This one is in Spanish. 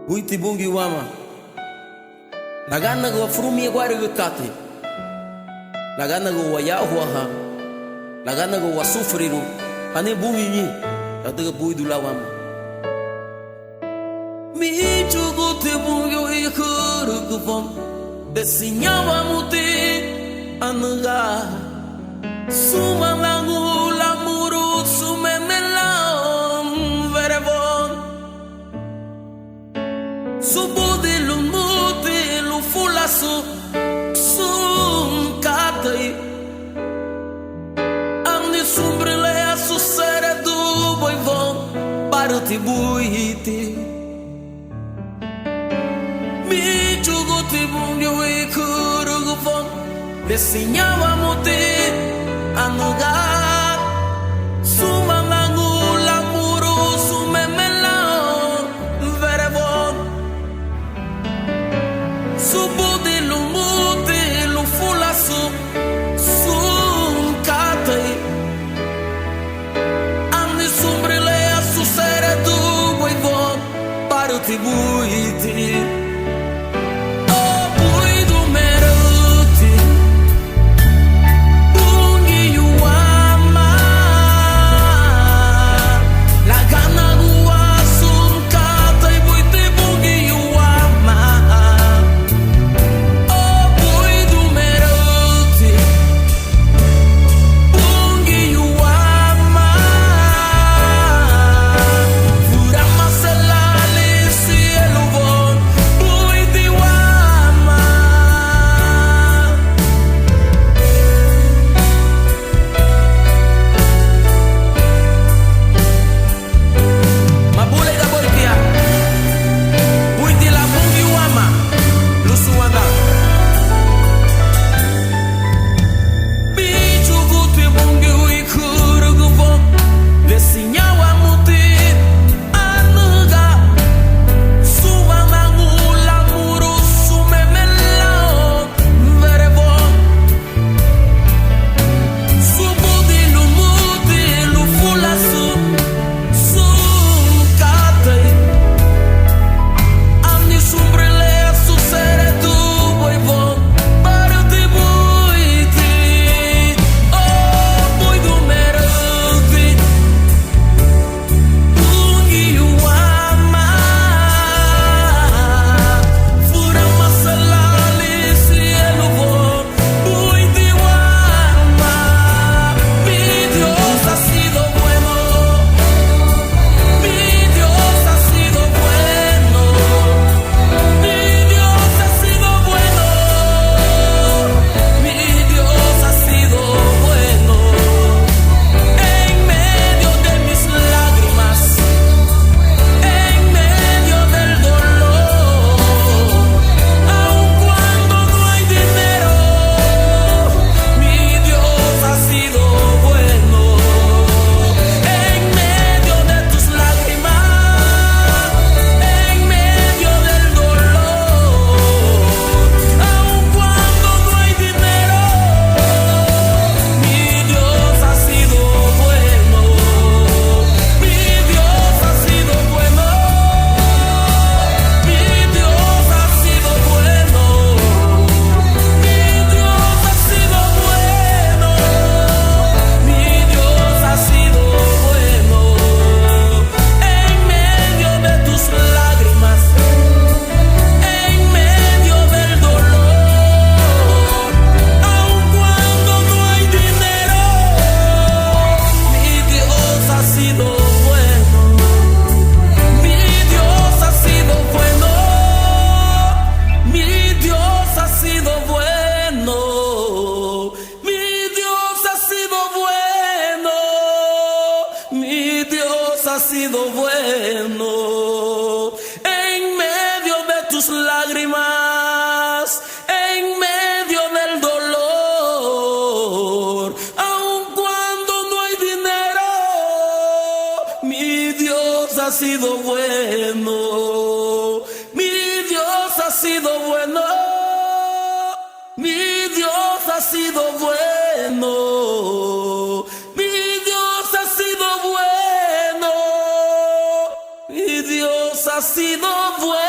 Uiti bungi wama Nagana go frumi gwari go kate Nagana go waya huaha Nagana go wasufriru Hane bungi ni Yadaga bui dula wama Mi chugu te bungi o ikuru kufam Desinyawa muti Anaga Suma langu lamuru sumemelam verevon Subudi lumuti lufulasu sum katai Amni sumbrile asu sere du boivon Paruti buiti Mi chuguti bungi wikuru gufon Desinyawa muti Anuga Sumangangu lamuru sumemela verevon Subudi lumuti lufulasu sumkate Amni sumbrile asu sere du boivon Paruti buiti Ha sido bueno en medio de tus lágrimas, en medio del dolor, aun cuando no hay dinero, mi Dios ha sido bueno, mi Dios ha sido bueno, mi Dios ha sido bueno, mi Dios ha sido bueno. Mi Dios ha sido bueno.